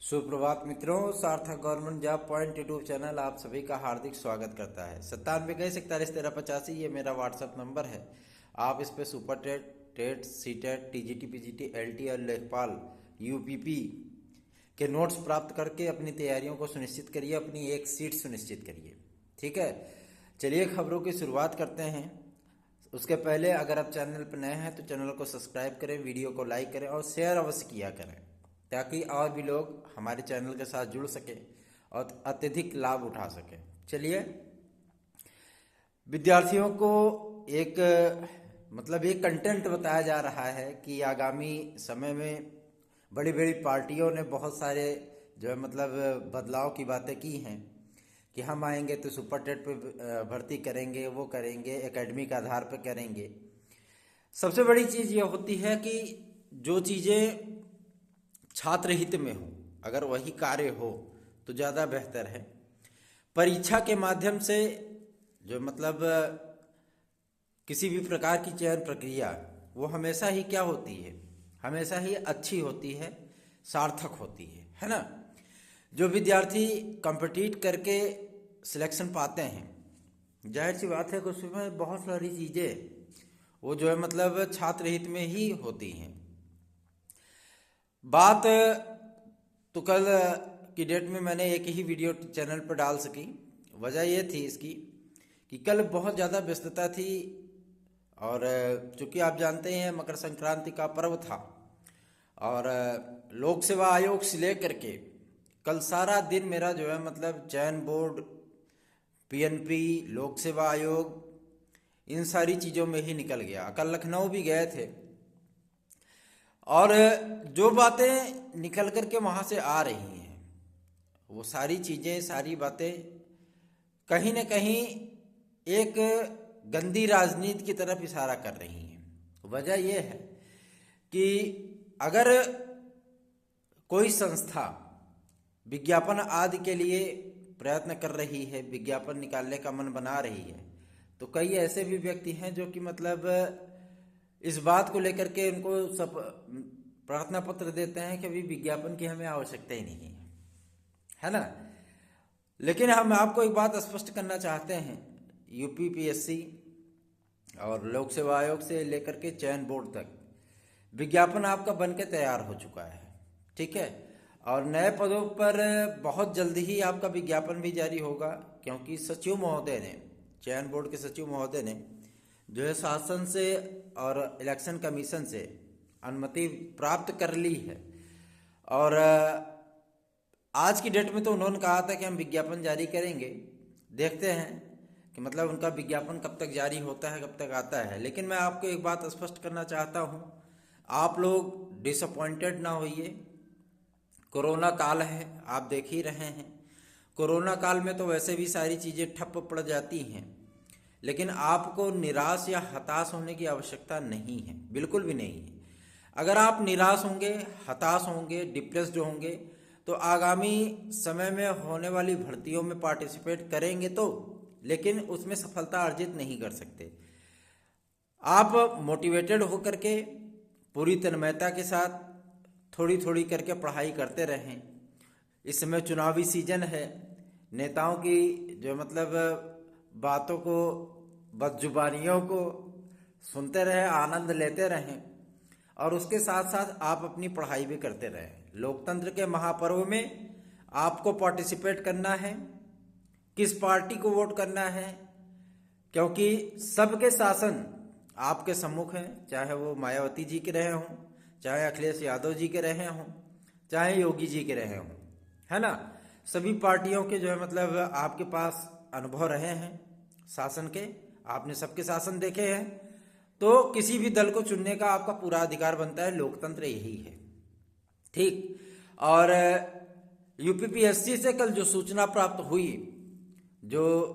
सुप्रभात मित्रों, सार्थक government job point YouTube channel आप सभी का हार्दिक स्वागत करता है। 9721411385 ये मेरा व्हाट्सएप नंबर है। आप इस पे super TET, TET, CTET, TGT, PGT, LT और लेखपाल यूपीपी के नोट्स प्राप्त करके अपनी तैयारियों को सुनिश्चित करिए, अपनी एक सीट सुनिश्चित करिए। ठीक है, चलिए खबरों की शुरुआत करते हैं। उसके पहले अगर आप चैनल पर नए हैं तो चैनल को सब्सक्राइब करें, वीडियो को लाइक करें और शेयर अवश्य किया करें, ताकि और भी लोग हमारे चैनल के साथ जुड़ सके और अत्यधिक लाभ उठा सकें। चलिए, विद्यार्थियों को एक एक कंटेंट बताया जा रहा है कि आगामी समय में बड़ी बड़ी पार्टियों ने बहुत सारे बदलाव की बातें की हैं कि हम आएंगे तो सुपर टेट पे भर्ती करेंगे, वो करेंगे, एकेडमिक आधार पर करेंगे। सबसे बड़ी चीज़ ये होती है कि जो चीज़ें छात्र हित में हो, अगर वही कार्य हो तो ज़्यादा बेहतर है। परीक्षा के माध्यम से किसी भी प्रकार की चयन प्रक्रिया वो हमेशा ही क्या होती है, हमेशा ही अच्छी होती है, सार्थक होती है ना। जो विद्यार्थी कम्पिटिट करके सिलेक्शन पाते हैं, जाहिर सी बात है कि उसमें बहुत सारी चीज़ें वो छात्र हित में ही होती हैं। बात तो कल की डेट में मैंने एक ही वीडियो चैनल पर डाल सकी। वजह ये थी इसकी कि कल बहुत ज़्यादा व्यस्तता थी और चूँकि आप जानते हैं मकर संक्रांति का पर्व था और लोक सेवा आयोग से लेकर के कल सारा दिन मेरा चयन बोर्ड, पीएनपी, लोक सेवा आयोग, इन सारी चीज़ों में ही निकल गया। कल लखनऊ भी गए थे और जो बातें निकल कर के वहाँ से आ रही हैं वो सारी चीज़ें, सारी बातें कहीं न कहीं एक गंदी राजनीति की तरफ इशारा कर रही हैं। वजह यह है कि अगर कोई संस्था विज्ञापन आदि के लिए प्रयत्न कर रही है, विज्ञापन निकालने का मन बना रही है, तो कई ऐसे भी व्यक्ति हैं जो कि इस बात को लेकर के उनको सब प्रार्थना पत्र देते हैं कि अभी विज्ञापन की हमें आवश्यकता ही नहीं है ना। लेकिन हम आपको एक बात स्पष्ट करना चाहते हैं, यूपीपीएससी और लोक सेवा आयोग से लेकर के चयन बोर्ड तक विज्ञापन आपका बन के तैयार हो चुका है। ठीक है, और नए पदों पर बहुत जल्दी ही आपका विज्ञापन भी जारी होगा, क्योंकि सचिव महोदय ने, चयन बोर्ड के सचिव महोदय ने जो है शासन से और इलेक्शन कमीशन से अनुमति प्राप्त कर ली है। और आज की डेट में तो उन्होंने कहा था कि हम विज्ञापन जारी करेंगे। देखते हैं कि उनका विज्ञापन कब तक जारी होता है, कब तक आता है। लेकिन मैं आपको एक बात स्पष्ट करना चाहता हूँ, आप लोग डिसअपॉइंटेड ना होइए। कोरोना काल है, आप देख ही रहे हैं। कोरोना काल में तो वैसे भी सारी चीज़ें ठप पड़ जाती हैं, लेकिन आपको निराश या हताश होने की आवश्यकता नहीं है, बिल्कुल भी नहीं है। अगर आप निराश होंगे, हताश होंगे, डिप्रेस्ड होंगे तो आगामी समय में होने वाली भर्तियों में पार्टिसिपेट करेंगे तो, लेकिन उसमें सफलता अर्जित नहीं कर सकते। आप मोटिवेटेड होकर के पूरी तन्मयता के साथ थोड़ी थोड़ी करके पढ़ाई करते रहें। इस समय चुनावी सीजन है, नेताओं की बातों को, बदजुबानियों को सुनते रहें, आनंद लेते रहें और उसके साथ साथ आप अपनी पढ़ाई भी करते रहें। लोकतंत्र के महापर्व में आपको पार्टिसिपेट करना है, किस पार्टी को वोट करना है, क्योंकि सबके शासन आपके सम्मुख हैं, चाहे वो मायावती जी के रहे हों, चाहे अखिलेश यादव जी के रहे हों, चाहे योगी जी के रहे हों, है ना। सभी पार्टियों के आपके पास अनुभव रहे हैं शासन के, आपने सबके शासन देखे हैं, तो किसी भी दल को चुनने का आपका पूरा अधिकार बनता है। लोकतंत्र यही है, ठीक। और यूपीपीएससी से कल जो सूचना प्राप्त हुई, जो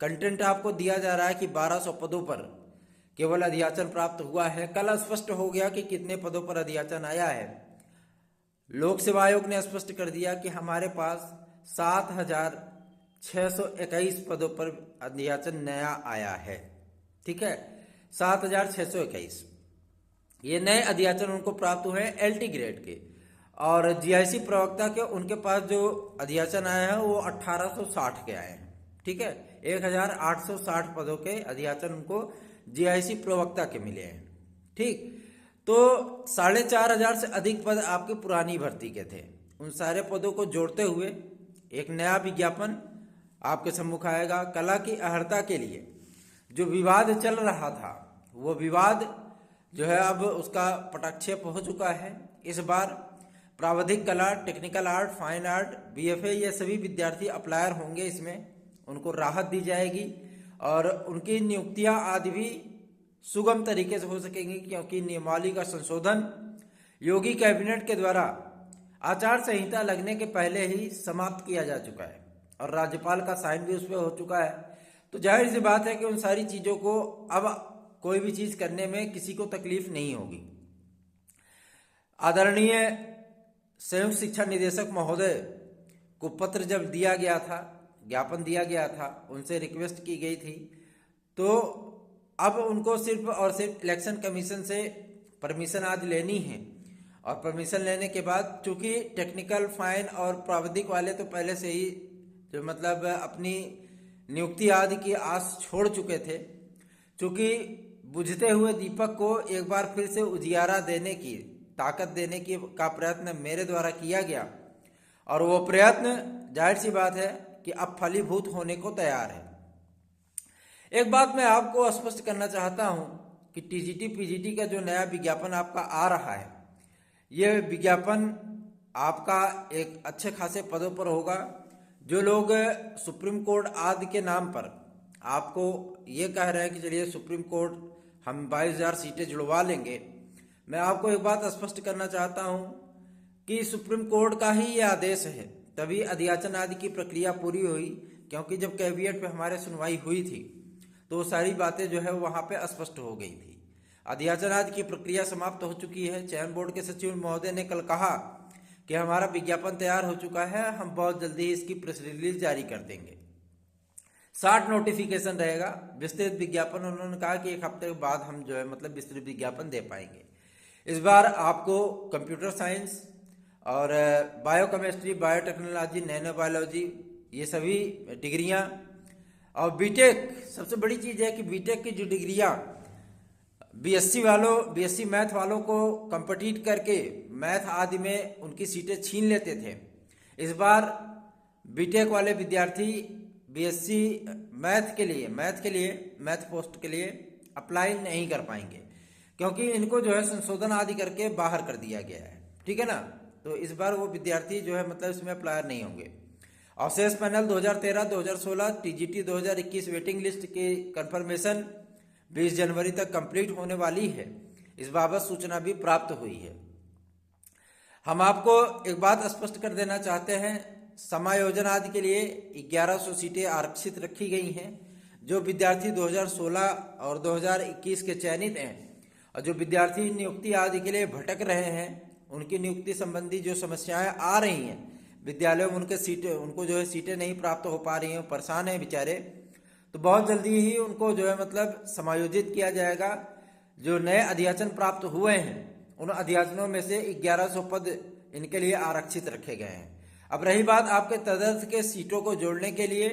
कंटेंट आपको दिया जा रहा है कि 1200 पदों पर केवल अधियाचन प्राप्त हुआ है, कल स्पष्ट हो गया कि कितने पदों पर अधियाचन आया है। लोक सेवा आयोग ने स्पष्ट कर दिया कि हमारे पास 7,621 पदों पर अधियाचन नया आया है। ठीक है, 7,621 ये नए अधियाचन उनको प्राप्त हुए हैं एलटी ग्रेड के। और जीआईसी प्रवक्ता के उनके पास जो अध्याचन आए हैं वो 1860 के आए हैं। ठीक है, 1860 पदों के अध्याचन उनको जीआईसी प्रवक्ता के मिले हैं। ठीक, तो 4500 से अधिक पद आपके पुरानी भर्ती के थे। उन सारे पदों को जोड़ते हुए एक नया विज्ञापन आपके सम्मुख आएगा। कला की अर्हता के लिए जो विवाद चल रहा था वो विवाद जो है अब उसका पटाक्षेप हो चुका है। इस बार प्राविधिक कला, technical art, fine art, BFA ये सभी विद्यार्थी अप्लायर होंगे। इसमें उनको राहत दी जाएगी और उनकी नियुक्तियां आदि भी सुगम तरीके से हो सकेंगी, क्योंकि नियमावली का संशोधन योगी कैबिनेट के द्वारा आचार संहिता लगने के पहले ही समाप्त किया जा चुका है और राज्यपाल का साइन भी उस पर हो चुका है। तो जाहिर सी बात है कि उन सारी चीजों को अब कोई भी चीज करने में किसी को तकलीफ नहीं होगी। आदरणीय संयुक्त शिक्षा निदेशक महोदय को पत्र जब दिया गया था, ज्ञापन दिया गया था, उनसे रिक्वेस्ट की गई थी, तो अब उनको सिर्फ और सिर्फ इलेक्शन कमीशन से परमिशन आज लेनी है और परमिशन लेने के बाद चूंकि टेक्निकल, फाइन और प्राविधिक वाले तो पहले से ही जो मतलब अपनी नियुक्ति आदि की आस छोड़ चुके थे, चूंकि बुझते हुए दीपक को एक बार फिर से उजियारा देने की, ताकत देने की का प्रयत्न मेरे द्वारा किया गया और वो प्रयत्न जाहिर सी बात है कि अब फलीभूत होने को तैयार है। एक बात मैं आपको स्पष्ट करना चाहता हूं कि टीजीटी पीजीटी का जो नया विज्ञापन आपका आ रहा है, यह विज्ञापन आपका एक अच्छे खासे पदों पर होगा। जो लोग सुप्रीम कोर्ट आदि के नाम पर आपको ये कह रहे हैं कि चलिए सुप्रीम कोर्ट हम 22,000 सीटें जुड़वा लेंगे, मैं आपको एक बात स्पष्ट करना चाहता हूं कि सुप्रीम कोर्ट का ही ये आदेश है, तभी अध्याचन आदि की प्रक्रिया पूरी हुई। क्योंकि जब कैबिनेट पे हमारे सुनवाई हुई थी तो सारी बातें जो है वहां पे स्पष्ट हो गई थी। अध्याचन आदि की प्रक्रिया समाप्त हो चुकी है। चयन बोर्ड के सचिव महोदय ने कल कहा कि हमारा विज्ञापन तैयार हो चुका है, हम बहुत जल्दी इसकी प्रेस रिलीज जारी कर देंगे। 60 नोटिफिकेशन रहेगा, विस्तृत विज्ञापन उन्होंने कहा कि एक हफ्ते के बाद हम जो है मतलब विस्तृत विज्ञापन दे पाएंगे। इस बार आपको कंप्यूटर साइंस और बायोकेमिस्ट्री, बायोटेक्नोलॉजी, नैनो बायोलॉजी ये सभी डिग्रियां और बीटेक, सबसे बड़ी चीज है कि बीटेक की जो डिग्रियां बीएससी मैथ वालों को कंपीट करके मैथ आदि में उनकी सीटें छीन लेते थे, इस बार बीटेक वाले विद्यार्थी बीएससी मैथ पोस्ट के लिए अप्लाई नहीं कर पाएंगे, क्योंकि इनको जो है संशोधन आदि करके बाहर कर दिया गया है। ठीक है ना, तो इस बार वो विद्यार्थी जो है मतलब इसमें अप्लायर नहीं होंगे। अवशेष पैनल 2013-2016 टीजीटी 2021 वेटिंग लिस्ट की कंफर्मेशन 20 जनवरी तक कंप्लीट होने वाली है। इस बाबत सूचना भी प्राप्त हुई है। हम आपको एक बात स्पष्ट कर देना चाहते हैं, समायोजन आदि के लिए 1100 सीटें आरक्षित रखी गई हैं। जो विद्यार्थी 2016 और 2021 के चयनित हैं और जो विद्यार्थी नियुक्ति आदि के लिए भटक रहे हैं, उनकी नियुक्ति संबंधी जो समस्याएं आ रही हैं, विद्यालयों में उनको जो है सीटें नहीं प्राप्त हो पा रही हैं, परेशान हैं बेचारे, तो बहुत जल्दी ही उनको जो है मतलब समायोजित किया जाएगा। जो नए अध्याचन प्राप्त हुए हैं उन अध्याचनों में से 1100 पद इनके लिए आरक्षित रखे गए हैं। अब रही बात आपके तदर्थ के सीटों को जोड़ने के लिए,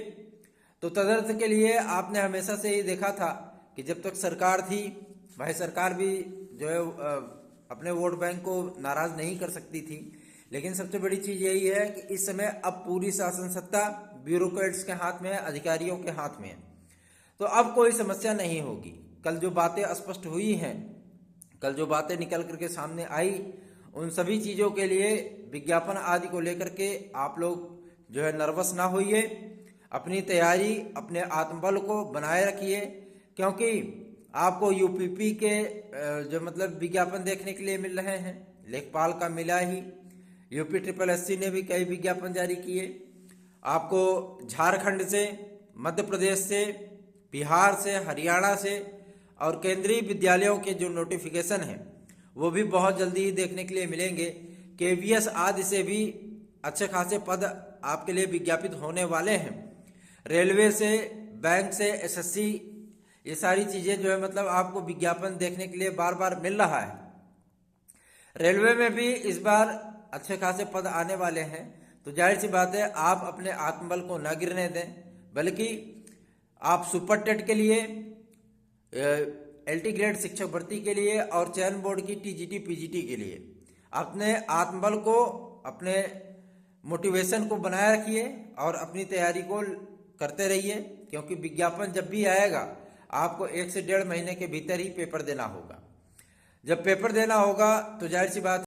तो तदर्थ के लिए आपने हमेशा से ही देखा था कि जब तक सरकार थी, भाई सरकार भी जो है अपने वोट बैंक को नाराज नहीं कर सकती थी, लेकिन सबसे बड़ी चीज यही है कि इस समय अब पूरी शासन सत्ता ब्यूरोक्रेट्स के हाथ में है, अधिकारियों के हाथ में है, तो अब कोई समस्या नहीं होगी। कल जो बातें स्पष्ट हुई हैं, कल जो बातें निकल करके सामने आई, उन सभी चीजों के लिए विज्ञापन आदि को लेकर के आप लोग जो है नर्वस ना होइए, अपनी तैयारी, अपने आत्मबल को बनाए रखिए, क्योंकि आपको यूपीपी के जो मतलब विज्ञापन देखने के लिए मिल रहे हैं। लेखपाल का मिला ही, यूपी SSSC ने भी कई विज्ञापन जारी किए। आपको झारखंड से, मध्य प्रदेश से, बिहार से, हरियाणा से और केंद्रीय विद्यालयों के जो नोटिफिकेशन हैं वो भी बहुत जल्दी ही देखने के लिए मिलेंगे। केवीएस आदि से भी अच्छे खासे पद आपके लिए विज्ञापित होने वाले हैं। रेलवे से, बैंक से, एसएससी, ये सारी चीजें जो है मतलब आपको विज्ञापन देखने के लिए बार बार मिल रहा है। रेलवे में भी इस बार अच्छे खासे पद आने वाले हैं, तो जाहिर सी बात है आप अपने आत्मबल को न गिरने दें, बल्कि आप सुपर टेट के लिए, एलटी ग्रेड शिक्षक भर्ती के लिए और चयन बोर्ड की टीजीटी पीजीटी के लिए अपने आत्मबल को, अपने मोटिवेशन को बनाए रखिए और अपनी तैयारी को करते रहिए, क्योंकि विज्ञापन जब भी आएगा आपको 1 से 1.5 महीने के भीतर ही पेपर देना होगा। जब पेपर देना होगा तो जाहिर सी बात